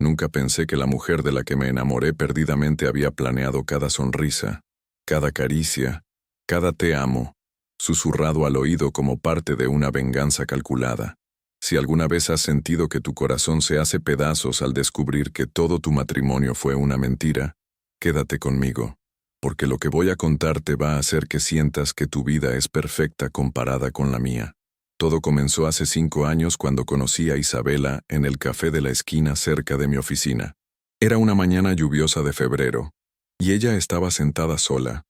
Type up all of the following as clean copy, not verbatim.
Nunca pensé que la mujer de la que me enamoré perdidamente había planeado cada sonrisa, cada caricia, cada te amo, susurrado al oído como parte de una venganza calculada. Si alguna vez has sentido que tu corazón se hace pedazos al descubrir que todo tu matrimonio fue una mentira, quédate conmigo, porque lo que voy a contarte va a hacer que sientas que tu vida es perfecta comparada con la mía. Todo comenzó hace 5 años cuando conocí a Isabela en el café de la esquina cerca de mi oficina. Era una mañana lluviosa de febrero, y ella estaba sentada sola,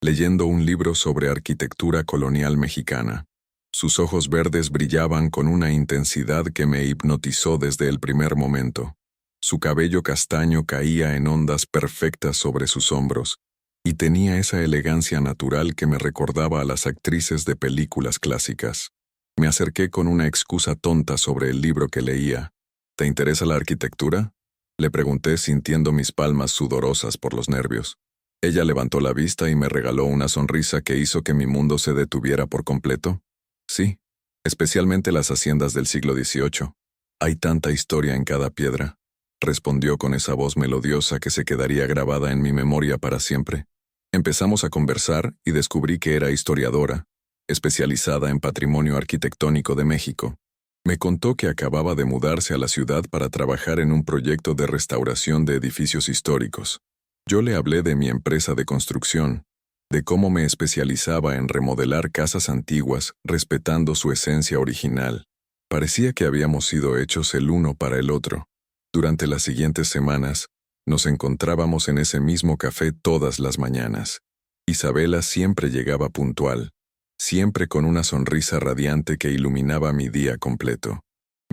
leyendo un libro sobre arquitectura colonial mexicana. Sus ojos verdes brillaban con una intensidad que me hipnotizó desde el primer momento. Su cabello castaño caía en ondas perfectas sobre sus hombros, y tenía esa elegancia natural que me recordaba a las actrices de películas clásicas. Me acerqué con una excusa tonta sobre el libro que leía. ¿Te interesa la arquitectura?, le pregunté sintiendo mis palmas sudorosas por los nervios. Ella levantó la vista y me regaló una sonrisa que hizo que mi mundo se detuviera por completo. Sí, especialmente las haciendas del siglo XVIII. Hay tanta historia en cada piedra, respondió con esa voz melodiosa que se quedaría grabada en mi memoria para siempre. Empezamos a conversar y descubrí que era historiadora, especializada en patrimonio arquitectónico de México. Me contó que acababa de mudarse a la ciudad para trabajar en un proyecto de restauración de edificios históricos. Yo le hablé de mi empresa de construcción, de cómo me especializaba en remodelar casas antiguas respetando su esencia original. Parecía que habíamos sido hechos el uno para el otro. Durante las siguientes semanas, nos encontrábamos en ese mismo café todas las mañanas. Isabela siempre llegaba puntual, siempre con una sonrisa radiante que iluminaba mi día completo.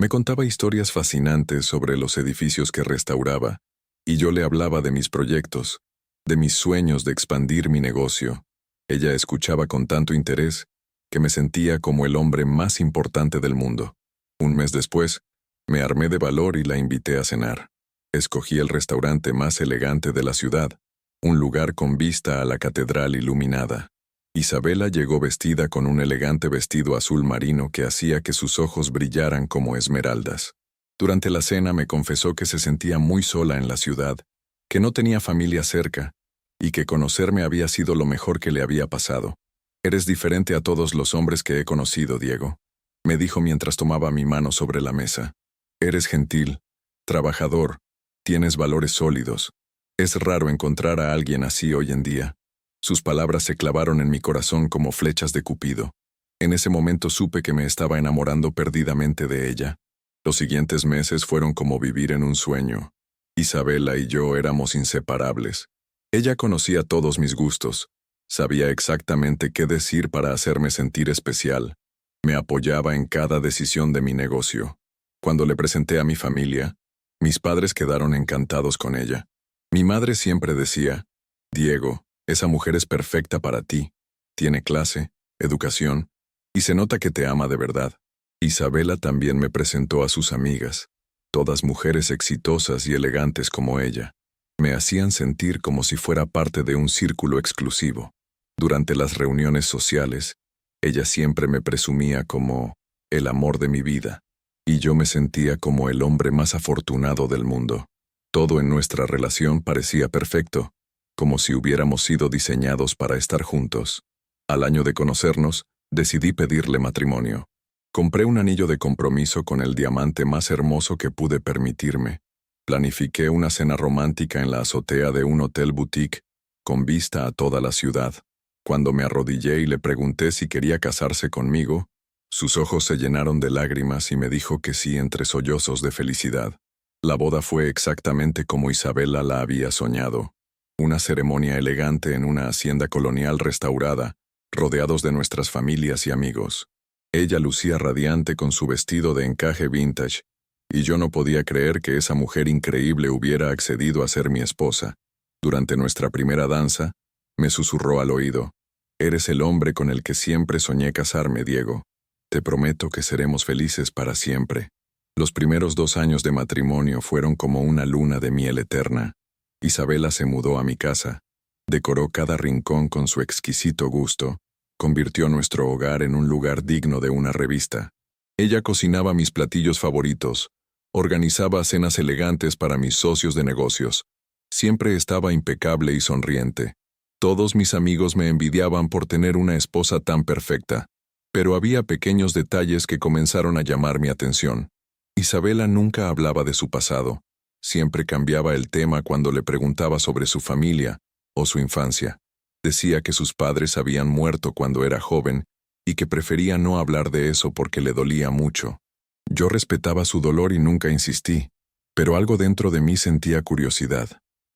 Me contaba historias fascinantes sobre los edificios que restauraba, y yo le hablaba de mis proyectos, de mis sueños de expandir mi negocio. Ella escuchaba con tanto interés que me sentía como el hombre más importante del mundo. Un mes después, me armé de valor y la invité a cenar. Escogí el restaurante más elegante de la ciudad, un lugar con vista a la catedral iluminada. Isabela llegó vestida con un elegante vestido azul marino que hacía que sus ojos brillaran como esmeraldas. Durante la cena me confesó que se sentía muy sola en la ciudad, que no tenía familia cerca, y que conocerme había sido lo mejor que le había pasado. «Eres diferente a todos los hombres que he conocido, Diego», me dijo mientras tomaba mi mano sobre la mesa. «Eres gentil, trabajador, tienes valores sólidos. Es raro encontrar a alguien así hoy en día». Sus palabras se clavaron en mi corazón como flechas de Cupido. En ese momento supe que me estaba enamorando perdidamente de ella. Los siguientes meses fueron como vivir en un sueño. Isabela y yo éramos inseparables. Ella conocía todos mis gustos, sabía exactamente qué decir para hacerme sentir especial. Me apoyaba en cada decisión de mi negocio. Cuando le presenté a mi familia, mis padres quedaron encantados con ella. Mi madre siempre decía: «Diego, esa mujer es perfecta para ti. Tiene clase, educación, y se nota que te ama de verdad». Isabela también me presentó a sus amigas, todas mujeres exitosas y elegantes como ella. Me hacían sentir como si fuera parte de un círculo exclusivo. Durante las reuniones sociales, ella siempre me presumía como el amor de mi vida, y yo me sentía como el hombre más afortunado del mundo. Todo en nuestra relación parecía perfecto, como si hubiéramos sido diseñados para estar juntos. Al año de conocernos, decidí pedirle matrimonio. Compré un anillo de compromiso con el diamante más hermoso que pude permitirme. Planifiqué una cena romántica en la azotea de un hotel boutique, con vista a toda la ciudad. Cuando me arrodillé y le pregunté si quería casarse conmigo, sus ojos se llenaron de lágrimas y me dijo que sí entre sollozos de felicidad. La boda fue exactamente como Isabela la había soñado. Una ceremonia elegante en una hacienda colonial restaurada, rodeados de nuestras familias y amigos. Ella lucía radiante con su vestido de encaje vintage, y yo no podía creer que esa mujer increíble hubiera accedido a ser mi esposa. Durante nuestra primera danza, me susurró al oído: «Eres el hombre con el que siempre soñé casarme, Diego. Te prometo que seremos felices para siempre». Los primeros 2 años de matrimonio fueron como una luna de miel eterna. Isabela se mudó a mi casa, decoró cada rincón con su exquisito gusto, convirtió nuestro hogar en un lugar digno de una revista. Ella cocinaba mis platillos favoritos, Organizaba cenas elegantes para mis socios de negocios. Siempre estaba impecable y sonriente. Todos mis amigos me envidiaban por tener una esposa tan perfecta. Pero había pequeños detalles que comenzaron a llamar mi atención. Isabela nunca hablaba de su pasado. Siempre cambiaba el tema cuando le preguntaba sobre su familia o su infancia. Decía que sus padres habían muerto cuando era joven y que prefería no hablar de eso porque le dolía mucho. Yo respetaba su dolor y nunca insistí, pero algo dentro de mí sentía curiosidad.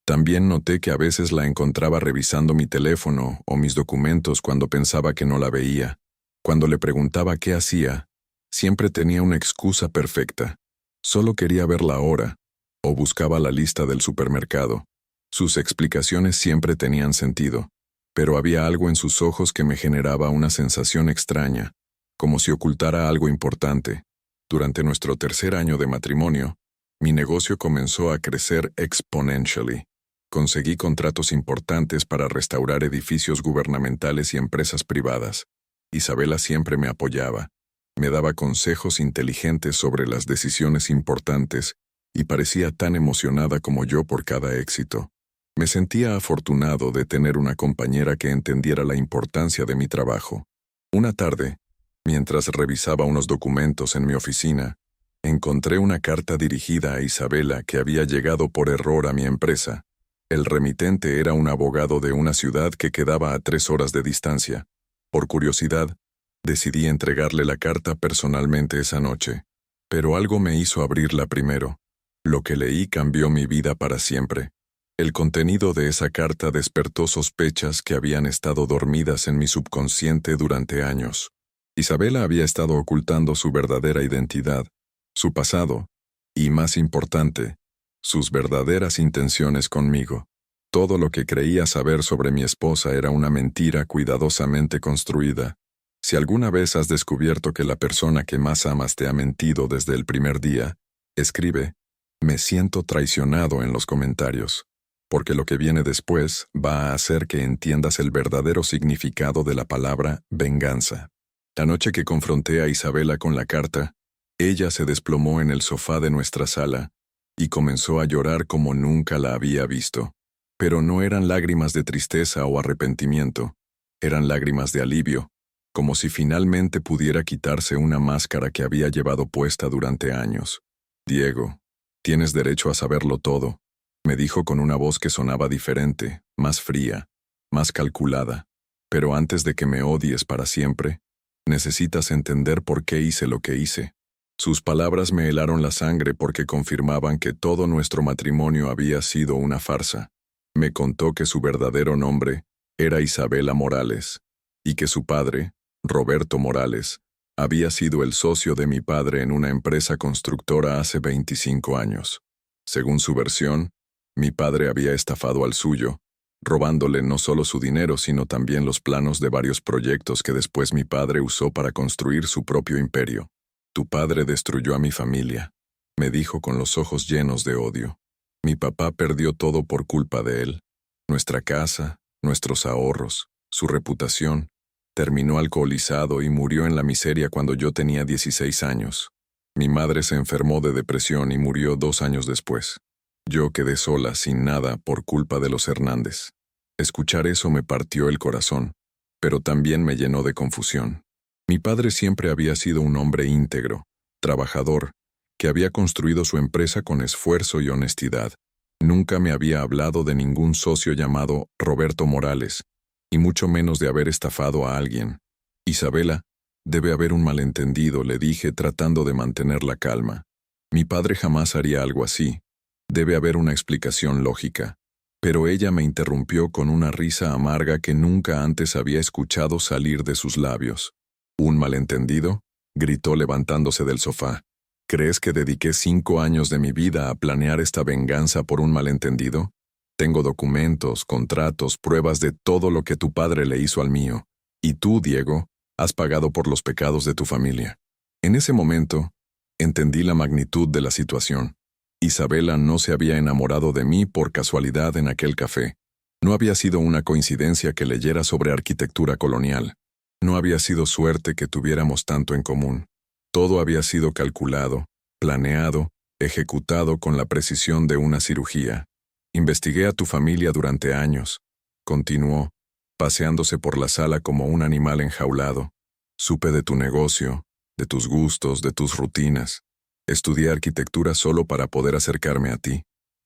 También noté que a veces la encontraba revisando mi teléfono o mis documentos cuando pensaba que no la veía. Cuando le preguntaba qué hacía, siempre tenía una excusa perfecta. Solo quería verla ahora, o buscaba la lista del supermercado. Sus explicaciones siempre tenían sentido, pero había algo en sus ojos que me generaba una sensación extraña, como si ocultara algo importante. Durante nuestro tercer año de matrimonio, mi negocio comenzó a crecer exponentially. Conseguí contratos importantes para restaurar edificios gubernamentales y empresas privadas. Isabela siempre me apoyaba. Me daba consejos inteligentes sobre las decisiones importantes y parecía tan emocionada como yo por cada éxito. Me sentía afortunado de tener una compañera que entendiera la importancia de mi trabajo. Una tarde, mientras revisaba unos documentos en mi oficina, encontré una carta dirigida a Isabela que había llegado por error a mi empresa. El remitente era un abogado de una ciudad que quedaba a 3 horas de distancia. Por curiosidad, decidí entregarle la carta personalmente esa noche, pero algo me hizo abrirla primero. Lo que leí cambió mi vida para siempre. El contenido de esa carta despertó sospechas que habían estado dormidas en mi subconsciente durante años. Isabela había estado ocultando su verdadera identidad, su pasado, y más importante, sus verdaderas intenciones conmigo. Todo lo que creía saber sobre mi esposa era una mentira cuidadosamente construida. Si alguna vez has descubierto que la persona que más amas te ha mentido desde el primer día, escribe, "Me siento traicionado" en los comentarios, porque lo que viene después va a hacer que entiendas el verdadero significado de la palabra venganza. La noche que confronté a Isabela con la carta, ella se desplomó en el sofá de nuestra sala y comenzó a llorar como nunca la había visto. Pero no eran lágrimas de tristeza o arrepentimiento, eran lágrimas de alivio, como si finalmente pudiera quitarse una máscara que había llevado puesta durante años. «Diego, tienes derecho a saberlo todo», me dijo con una voz que sonaba diferente, más fría, más calculada. «Pero antes de que me odies para siempre, necesitas entender por qué hice lo que hice». Sus palabras me helaron la sangre porque confirmaban que todo nuestro matrimonio había sido una farsa. Me contó que su verdadero nombre era Isabela Morales, y que su padre, Roberto Morales, había sido el socio de mi padre en una empresa constructora hace 25 años. Según su versión, mi padre había estafado al suyo, robándole no solo su dinero sino también los planos de varios proyectos que después mi padre usó para construir su propio imperio. «Tu padre destruyó a mi familia», me dijo con los ojos llenos de odio. «Mi papá perdió todo por culpa de él. Nuestra casa, nuestros ahorros, su reputación. Terminó alcoholizado y murió en la miseria cuando yo tenía 16 años. Mi madre se enfermó de depresión y murió 2 años después. Yo quedé sola, sin nada, por culpa de los Hernández». Escuchar eso me partió el corazón, pero también me llenó de confusión. Mi padre siempre había sido un hombre íntegro, trabajador, que había construido su empresa con esfuerzo y honestidad. Nunca me había hablado de ningún socio llamado Roberto Morales, y mucho menos de haber estafado a alguien. «Isabela, debe haber un malentendido», le dije tratando de mantener la calma. «Mi padre jamás haría algo así. Debe haber una explicación lógica». Pero ella me interrumpió con una risa amarga que nunca antes había escuchado salir de sus labios. «¿Un malentendido?», gritó levantándose del sofá. «¿Crees que dediqué 5 años de mi vida a planear esta venganza por un malentendido? Tengo documentos, contratos, pruebas de todo lo que tu padre le hizo al mío. Y tú, Diego, has pagado por los pecados de tu familia». En ese momento, entendí la magnitud de la situación. Isabela no se había enamorado de mí por casualidad en aquel café. No había sido una coincidencia que leyera sobre arquitectura colonial. No había sido suerte que tuviéramos tanto en común. Todo había sido calculado, planeado, ejecutado con la precisión de una cirugía. Investigué a tu familia durante años, continuó, paseándose por la sala como un animal enjaulado. Supe de tu negocio, de tus gustos, de tus rutinas. Estudié arquitectura solo para poder acercarme a ti.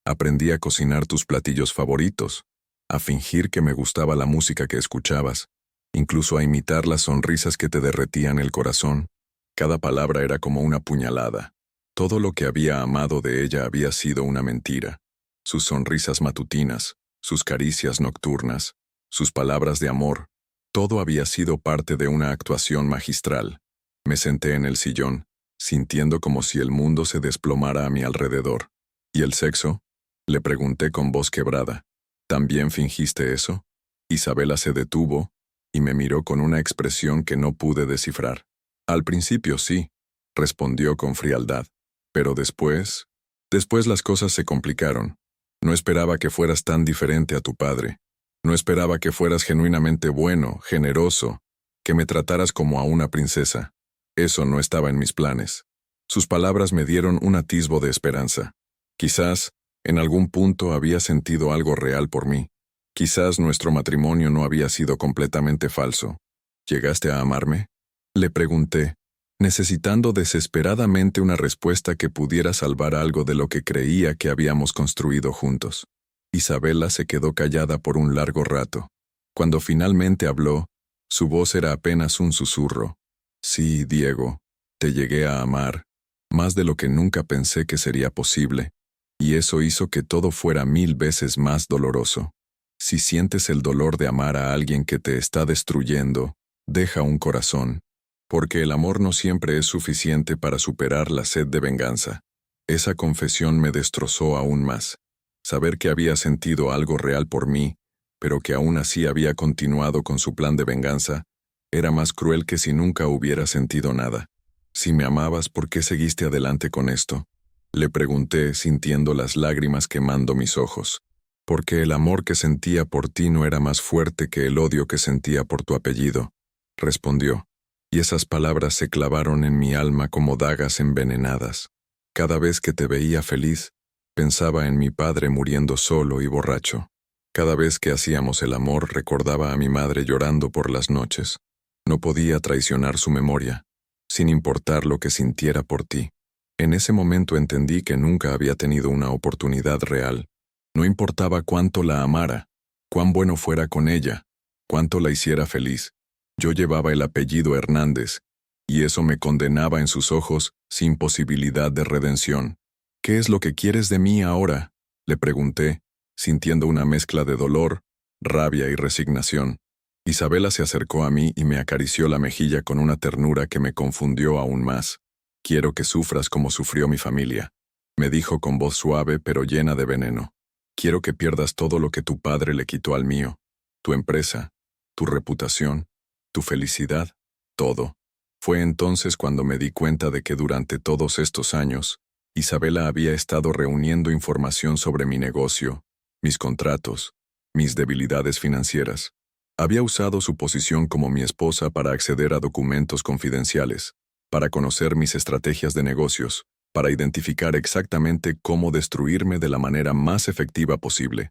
Aprendí a cocinar tus platillos favoritos, a fingir que me gustaba la música que escuchabas, incluso a imitar las sonrisas que te derretían el corazón. Cada palabra era como una puñalada. Todo lo que había amado de ella había sido una mentira. Sus sonrisas matutinas, sus caricias nocturnas, sus palabras de amor, todo había sido parte de una actuación magistral. Me senté en el sillón, sintiendo como si el mundo se desplomara a mi alrededor. ¿Y el sexo? Le pregunté con voz quebrada. ¿También fingiste eso? Isabela se detuvo y me miró con una expresión que no pude descifrar. Al principio sí, respondió con frialdad. Pero después las cosas se complicaron. No esperaba que fueras tan diferente a tu padre. No esperaba que fueras genuinamente bueno, generoso, que me trataras como a una princesa. Eso no estaba en mis planes. Sus palabras me dieron un atisbo de esperanza. Quizás, en algún punto había sentido algo real por mí. Quizás nuestro matrimonio no había sido completamente falso. ¿Llegaste a amarme? Le pregunté, necesitando desesperadamente una respuesta que pudiera salvar algo de lo que creía que habíamos construido juntos. Isabela se quedó callada por un largo rato. Cuando finalmente habló, su voz era apenas un susurro. Sí, Diego, te llegué a amar, más de lo que nunca pensé que sería posible, y eso hizo que todo fuera 1000 veces más doloroso. Si sientes el dolor de amar a alguien que te está destruyendo, deja un corazón, porque el amor no siempre es suficiente para superar la sed de venganza. Esa confesión me destrozó aún más. Saber que había sentido algo real por mí, pero que aún así había continuado con su plan de venganza, era más cruel que si nunca hubiera sentido nada. Si me amabas, ¿por qué seguiste adelante con esto? Le pregunté, sintiendo las lágrimas quemando mis ojos. Porque el amor que sentía por ti no era más fuerte que el odio que sentía por tu apellido, respondió, y esas palabras se clavaron en mi alma como dagas envenenadas. Cada vez que te veía feliz, pensaba en mi padre muriendo solo y borracho. Cada vez que hacíamos el amor, recordaba a mi madre llorando por las noches. No podía traicionar su memoria, sin importar lo que sintiera por ti. En ese momento entendí que nunca había tenido una oportunidad real. No importaba cuánto la amara, cuán bueno fuera con ella, cuánto la hiciera feliz. Yo llevaba el apellido Hernández, y eso me condenaba en sus ojos sin posibilidad de redención. ¿Qué es lo que quieres de mí ahora?, le pregunté, sintiendo una mezcla de dolor, rabia y resignación. Isabela se acercó a mí y me acarició la mejilla con una ternura que me confundió aún más. Quiero que sufras como sufrió mi familia, me dijo con voz suave pero llena de veneno. Quiero que pierdas todo lo que tu padre le quitó al mío, tu empresa, tu reputación, tu felicidad, todo. Fue entonces cuando me di cuenta de que durante todos estos años, Isabela había estado reuniendo información sobre mi negocio, mis contratos, mis debilidades financieras. Había usado su posición como mi esposa para acceder a documentos confidenciales, para conocer mis estrategias de negocios, para identificar exactamente cómo destruirme de la manera más efectiva posible.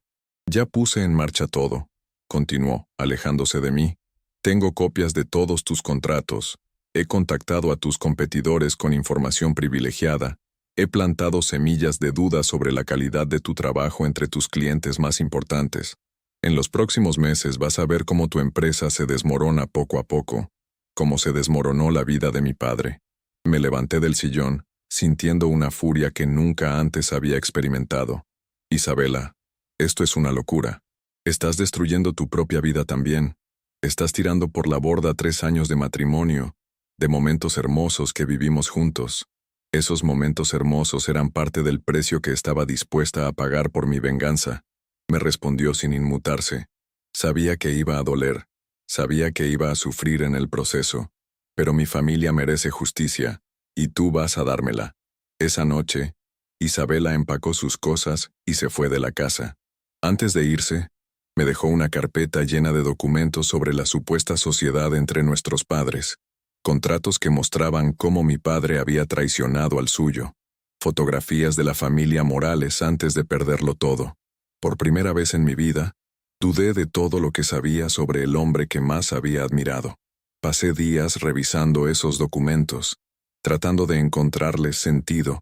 Ya puse en marcha todo, continuó, alejándose de mí. Tengo copias de todos tus contratos. He contactado a tus competidores con información privilegiada. He plantado semillas de duda sobre la calidad de tu trabajo entre tus clientes más importantes. En los próximos meses vas a ver cómo tu empresa se desmorona poco a poco, cómo se desmoronó la vida de mi padre. Me levanté del sillón, sintiendo una furia que nunca antes había experimentado. Isabela, esto es una locura. Estás destruyendo tu propia vida también. Estás tirando por la borda 3 años de matrimonio, de momentos hermosos que vivimos juntos. Esos momentos hermosos eran parte del precio que estaba dispuesta a pagar por mi venganza. Me respondió sin inmutarse. Sabía que iba a doler, sabía que iba a sufrir en el proceso, pero mi familia merece justicia, y tú vas a dármela. Esa noche, Isabela empacó sus cosas y se fue de la casa. Antes de irse, me dejó una carpeta llena de documentos sobre la supuesta sociedad entre nuestros padres, contratos que mostraban cómo mi padre había traicionado al suyo. fotografías de la familia Morales antes de perderlo todo. Por primera vez en mi vida, dudé de todo lo que sabía sobre el hombre que más había admirado. Pasé días revisando esos documentos, tratando de encontrarles sentido,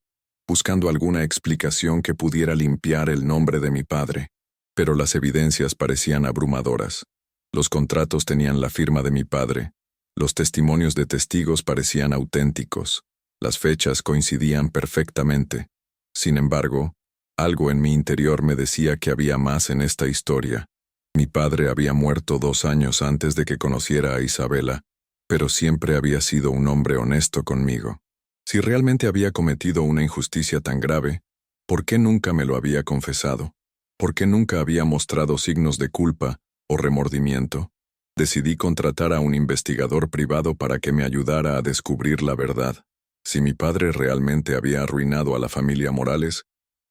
buscando alguna explicación que pudiera limpiar el nombre de mi padre. Pero las evidencias parecían abrumadoras. Los contratos tenían la firma de mi padre. Los testimonios de testigos parecían auténticos. Las fechas coincidían perfectamente. Sin embargo, algo en mi interior me decía que había más en esta historia. Mi padre había muerto 2 años antes de que conociera a Isabela, pero siempre había sido un hombre honesto conmigo. Si realmente había cometido una injusticia tan grave, ¿por qué nunca me lo había confesado? ¿Por qué nunca había mostrado signos de culpa o remordimiento? Decidí contratar a un investigador privado para que me ayudara a descubrir la verdad. Si mi padre realmente había arruinado a la familia Morales,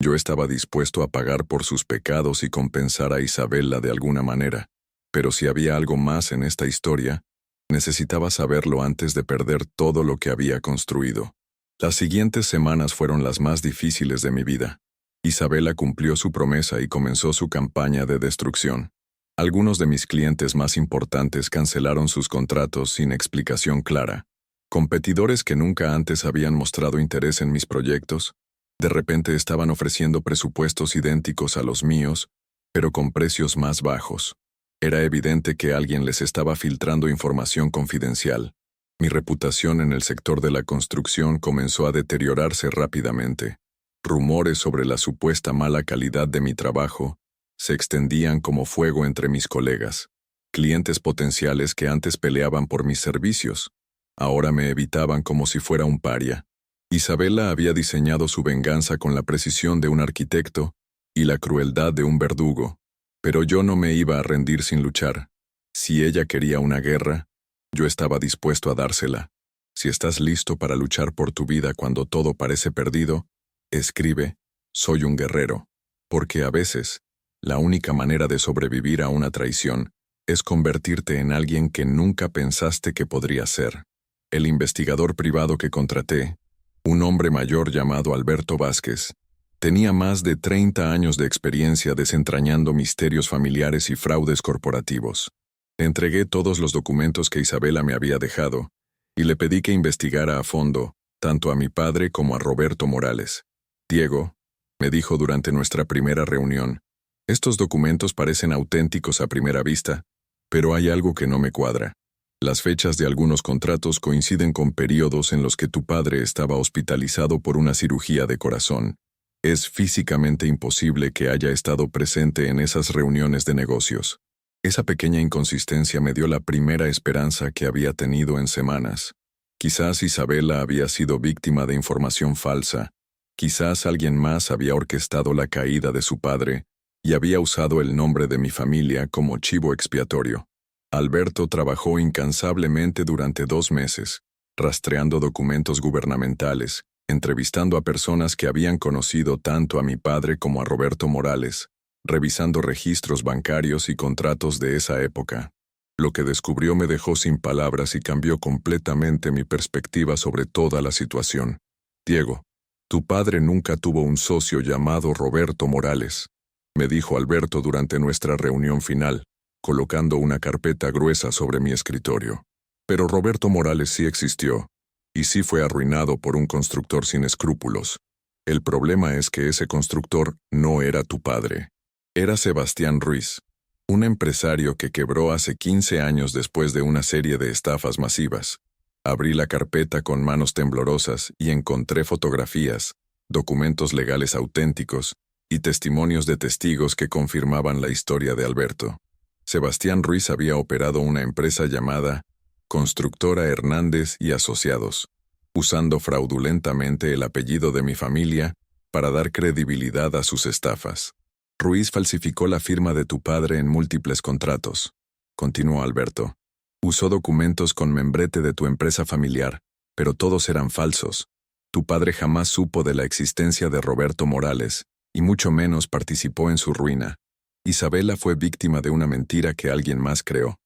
yo estaba dispuesto a pagar por sus pecados y compensar a Isabela de alguna manera. Pero si había algo más en esta historia, necesitaba saberlo antes de perder todo lo que había construido. Las siguientes semanas fueron las más difíciles de mi vida. Isabela cumplió su promesa y comenzó su campaña de destrucción. Algunos de mis clientes más importantes cancelaron sus contratos sin explicación clara. Competidores que nunca antes habían mostrado interés en mis proyectos, de repente estaban ofreciendo presupuestos idénticos a los míos, pero con precios más bajos. Era evidente que alguien les estaba filtrando información confidencial. Mi reputación en el sector de la construcción comenzó a deteriorarse rápidamente. Rumores sobre la supuesta mala calidad de mi trabajo se extendían como fuego entre mis colegas. Clientes potenciales que antes peleaban por mis servicios, ahora me evitaban como si fuera un paria. Isabela había diseñado su venganza con la precisión de un arquitecto y la crueldad de un verdugo, pero yo no me iba a rendir sin luchar. Si ella quería una guerra, yo estaba dispuesto a dársela. Si estás listo para luchar por tu vida cuando todo parece perdido, escribe, soy un guerrero, porque a veces, la única manera de sobrevivir a una traición es convertirte en alguien que nunca pensaste que podría ser. El investigador privado que contraté, un hombre mayor llamado Alberto Vázquez, tenía más de 30 años de experiencia desentrañando misterios familiares y fraudes corporativos. Le entregué todos los documentos que Isabela me había dejado y le pedí que investigara a fondo, tanto a mi padre como a Roberto Morales. Diego, me dijo durante nuestra primera reunión, estos documentos parecen auténticos a primera vista, pero hay algo que no me cuadra. Las fechas de algunos contratos coinciden con periodos en los que tu padre estaba hospitalizado por una cirugía de corazón. Es físicamente imposible que haya estado presente en esas reuniones de negocios. Esa pequeña inconsistencia me dio la primera esperanza que había tenido en semanas. Quizás Isabela había sido víctima de información falsa. Quizás alguien más había orquestado la caída de su padre y había usado el nombre de mi familia como chivo expiatorio. Alberto trabajó incansablemente durante 2 meses, rastreando documentos gubernamentales, entrevistando a personas que habían conocido tanto a mi padre como a Roberto Morales, revisando registros bancarios y contratos de esa época. Lo que descubrió me dejó sin palabras y cambió completamente mi perspectiva sobre toda la situación. Diego, tu padre nunca tuvo un socio llamado Roberto Morales, me dijo Alberto durante nuestra reunión final, colocando una carpeta gruesa sobre mi escritorio. Pero Roberto Morales sí existió, y sí fue arruinado por un constructor sin escrúpulos. El problema es que ese constructor no era tu padre. Era Sebastián Ruiz, un empresario que quebró hace 15 años después de una serie de estafas masivas. Abrí la carpeta con manos temblorosas y encontré fotografías, documentos legales auténticos y testimonios de testigos que confirmaban la historia de Alberto. Sebastián Ruiz había operado una empresa llamada Constructora Hernández y Asociados, usando fraudulentamente el apellido de mi familia para dar credibilidad a sus estafas. Ruiz falsificó la firma de tu padre en múltiples contratos, continuó Alberto. Usó documentos con membrete de tu empresa familiar, pero todos eran falsos. Tu padre jamás supo de la existencia de Roberto Morales, y mucho menos participó en su ruina. Isabela fue víctima de una mentira que alguien más creó.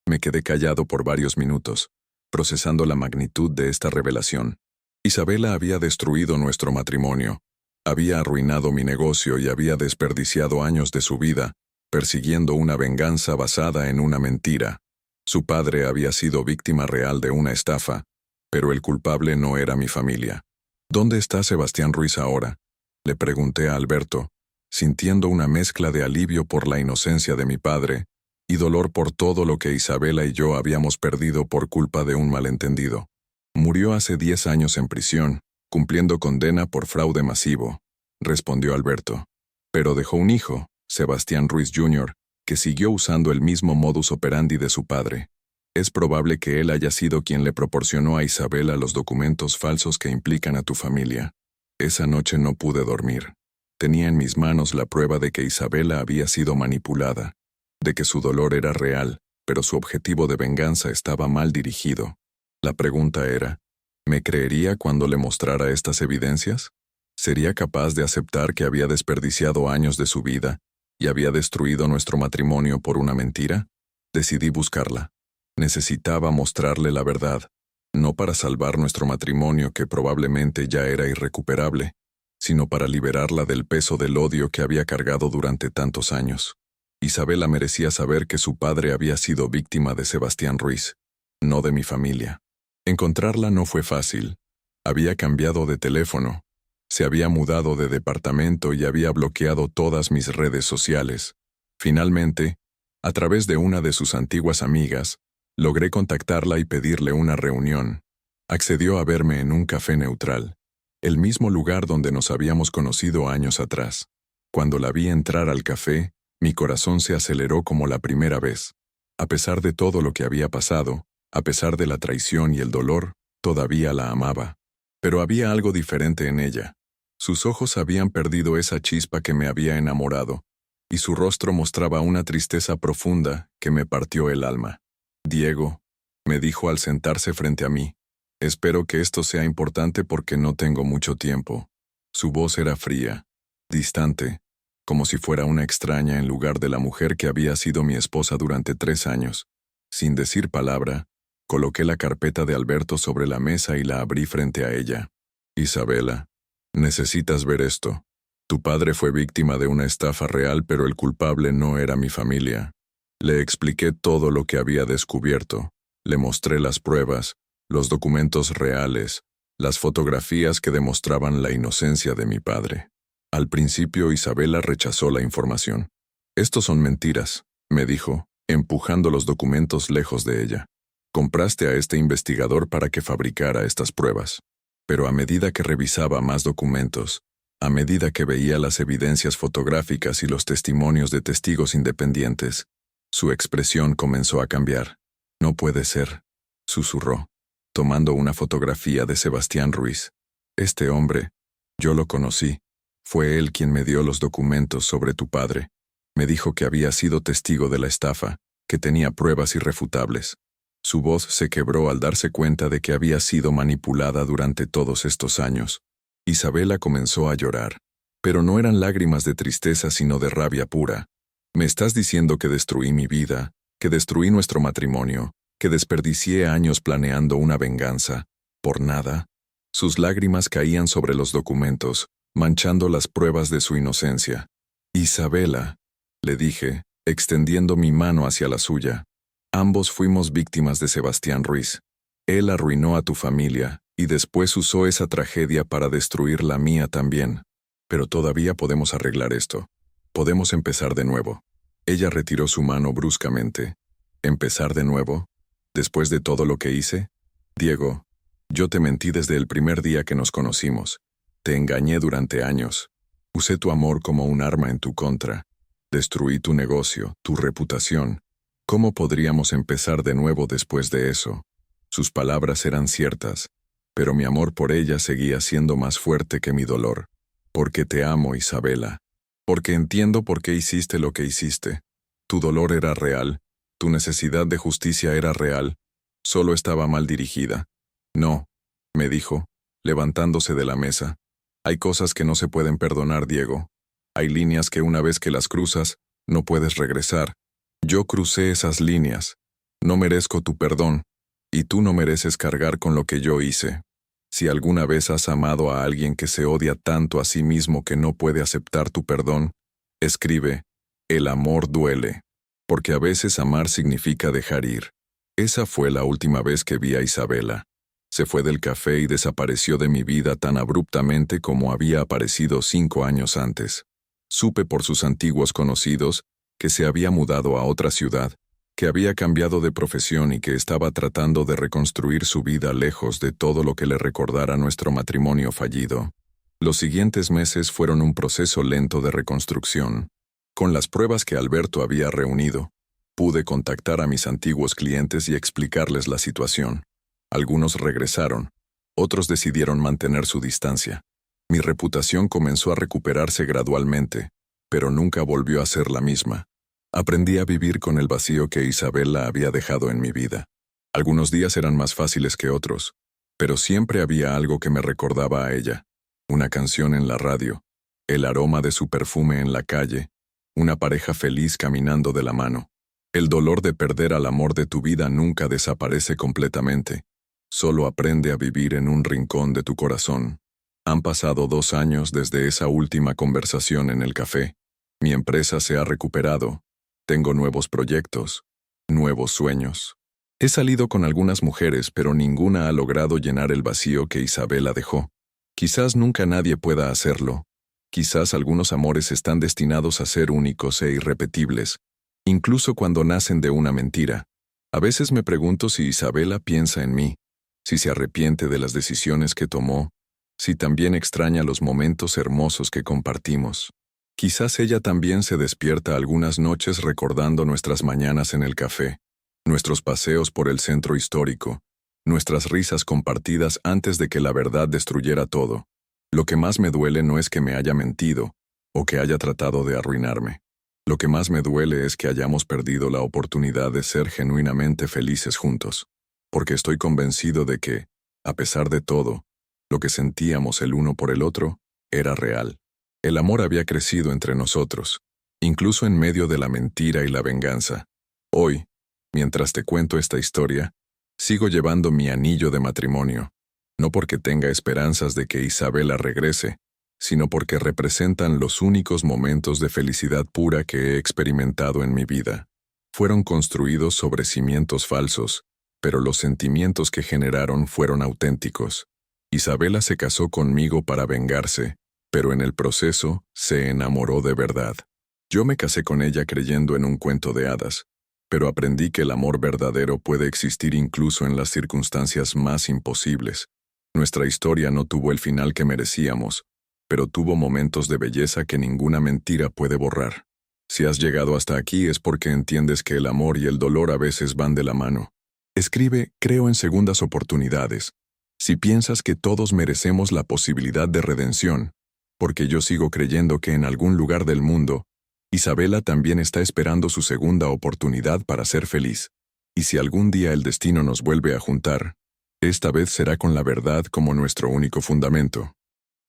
Me quedé callado por varios minutos, procesando la magnitud de esta revelación. Isabela había destruido nuestro matrimonio, había arruinado mi negocio y había desperdiciado años de su vida, persiguiendo una venganza basada en una mentira. Su padre había sido víctima real de una estafa, pero el culpable no era mi familia. ¿Dónde está Sebastián Ruiz ahora?, le pregunté a Alberto, sintiendo una mezcla de alivio por la inocencia de mi padre y dolor por todo lo que Isabela y yo habíamos perdido por culpa de un malentendido. Murió hace 10 años en prisión, cumpliendo condena por fraude masivo, respondió Alberto. Pero dejó un hijo, Sebastián Ruiz Jr., que siguió usando el mismo modus operandi de su padre. Es probable que él haya sido quien le proporcionó a Isabela los documentos falsos que implican a tu familia. Esa noche no pude dormir. Tenía en mis manos la prueba de que Isabela había sido manipulada, de que su dolor era real, pero su objetivo de venganza estaba mal dirigido. La pregunta era, ¿me creería cuando le mostrara estas evidencias? ¿Sería capaz de aceptar que había desperdiciado años de su vida y había destruido nuestro matrimonio por una mentira? Decidí buscarla. Necesitaba mostrarle la verdad, no para salvar nuestro matrimonio que probablemente ya era irrecuperable, sino para liberarla del peso del odio que había cargado durante tantos años. Isabela merecía saber que su padre había sido víctima de Sebastián Ruiz, no de mi familia. Encontrarla no fue fácil. Había cambiado de teléfono, se había mudado de departamento y había bloqueado todas mis redes sociales. Finalmente, a través de una de sus antiguas amigas, logré contactarla y pedirle una reunión. Accedió a verme en un café neutral, el mismo lugar donde nos habíamos conocido años atrás. Cuando la vi entrar al café, mi corazón se aceleró como la primera vez. A pesar de todo lo que había pasado, a pesar de la traición y el dolor, todavía la amaba. Pero había algo diferente en ella. Sus ojos habían perdido esa chispa que me había enamorado, y su rostro mostraba una tristeza profunda que me partió el alma. «Diego», me dijo al sentarse frente a mí, «espero que esto sea importante porque no tengo mucho tiempo». Su voz era fría, distante, como si fuera una extraña en lugar de la mujer que había sido mi esposa durante 3 años. Sin decir palabra, coloqué la carpeta de Alberto sobre la mesa y la abrí frente a ella. «Isabela, necesitas ver esto. Tu padre fue víctima de una estafa real, pero el culpable no era mi familia». Le expliqué todo lo que había descubierto. Le mostré las pruebas, los documentos reales, las fotografías que demostraban la inocencia de mi padre. Al principio Isabela rechazó la información. «Estos son mentiras», me dijo, empujando los documentos lejos de ella. «Compraste a este investigador para que fabricara estas pruebas». Pero a medida que revisaba más documentos, a medida que veía las evidencias fotográficas y los testimonios de testigos independientes, su expresión comenzó a cambiar. «No puede ser», susurró, tomando una fotografía de Sebastián Ruiz. «Este hombre, yo lo conocí. Fue él quien me dio los documentos sobre tu padre. Me dijo que había sido testigo de la estafa, que tenía pruebas irrefutables». Su voz se quebró al darse cuenta de que había sido manipulada durante todos estos años. Isabela comenzó a llorar, pero no eran lágrimas de tristeza sino de rabia pura. «¿Me estás diciendo que destruí mi vida, que destruí nuestro matrimonio, que desperdicié años planeando una venganza? ¿Por nada?» Sus lágrimas caían sobre los documentos, manchando las pruebas de su inocencia. «Isabela», le dije, extendiendo mi mano hacia la suya. «Ambos fuimos víctimas de Sebastián Ruiz. Él arruinó a tu familia y después usó esa tragedia para destruir la mía también. Pero todavía podemos arreglar esto. Podemos empezar de nuevo». Ella retiró su mano bruscamente. «¿Empezar de nuevo? ¿Después de todo lo que hice? Diego, yo te mentí desde el primer día que nos conocimos. Te engañé durante años. Usé tu amor como un arma en tu contra. Destruí tu negocio, tu reputación. ¿Cómo podríamos empezar de nuevo después de eso?» Sus palabras eran ciertas, pero mi amor por ella seguía siendo más fuerte que mi dolor. «Porque te amo, Isabela. Porque entiendo por qué hiciste lo que hiciste. Tu dolor era real, tu necesidad de justicia era real, solo estaba mal dirigida». «No», me dijo, levantándose de la mesa. «Hay cosas que no se pueden perdonar, Diego. Hay líneas que una vez que las cruzas, no puedes regresar. Yo crucé esas líneas. No merezco tu perdón, y tú no mereces cargar con lo que yo hice». Si alguna vez has amado a alguien que se odia tanto a sí mismo que no puede aceptar tu perdón, escribe, el amor duele. Porque a veces amar significa dejar ir. Esa fue la última vez que vi a Isabela. Se fue del café y desapareció de mi vida tan abruptamente como había aparecido 5 años antes. Supe por sus antiguos conocidos que se había mudado a otra ciudad, que había cambiado de profesión y que estaba tratando de reconstruir su vida lejos de todo lo que le recordara nuestro matrimonio fallido. Los siguientes meses fueron un proceso lento de reconstrucción. Con las pruebas que Alberto había reunido, pude contactar a mis antiguos clientes y explicarles la situación. Algunos regresaron, otros decidieron mantener su distancia. Mi reputación comenzó a recuperarse gradualmente, pero nunca volvió a ser la misma. Aprendí a vivir con el vacío que Isabela había dejado en mi vida. Algunos días eran más fáciles que otros, pero siempre había algo que me recordaba a ella. Una canción en la radio, el aroma de su perfume en la calle, una pareja feliz caminando de la mano. El dolor de perder al amor de tu vida nunca desaparece completamente. Solo aprende a vivir en un rincón de tu corazón. Han pasado 2 años desde esa última conversación en el café. Mi empresa se ha recuperado. Tengo nuevos proyectos, nuevos sueños. He salido con algunas mujeres, pero ninguna ha logrado llenar el vacío que Isabela dejó. Quizás nunca nadie pueda hacerlo. Quizás algunos amores están destinados a ser únicos e irrepetibles, incluso cuando nacen de una mentira. A veces me pregunto si Isabela piensa en mí, si se arrepiente de las decisiones que tomó, si también extraña los momentos hermosos que compartimos. Quizás ella también se despierta algunas noches recordando nuestras mañanas en el café, nuestros paseos por el centro histórico, nuestras risas compartidas antes de que la verdad destruyera todo. Lo que más me duele no es que me haya mentido o que haya tratado de arruinarme. Lo que más me duele es que hayamos perdido la oportunidad de ser genuinamente felices juntos, porque estoy convencido de que, a pesar de todo, lo que sentíamos el uno por el otro era real. El amor había crecido entre nosotros, incluso en medio de la mentira y la venganza. Hoy, mientras te cuento esta historia, sigo llevando mi anillo de matrimonio, no porque tenga esperanzas de que Isabela regrese, sino porque representan los únicos momentos de felicidad pura que he experimentado en mi vida. Fueron construidos sobre cimientos falsos, pero los sentimientos que generaron fueron auténticos. Isabela se casó conmigo para vengarse, pero en el proceso se enamoró de verdad. Yo me casé con ella creyendo en un cuento de hadas, pero aprendí que el amor verdadero puede existir incluso en las circunstancias más imposibles. Nuestra historia no tuvo el final que merecíamos, pero tuvo momentos de belleza que ninguna mentira puede borrar. Si has llegado hasta aquí es porque entiendes que el amor y el dolor a veces van de la mano. Escribe, creo en segundas oportunidades. Si piensas que todos merecemos la posibilidad de redención, porque yo sigo creyendo que en algún lugar del mundo, Isabela también está esperando su segunda oportunidad para ser feliz. Y si algún día el destino nos vuelve a juntar, esta vez será con la verdad como nuestro único fundamento.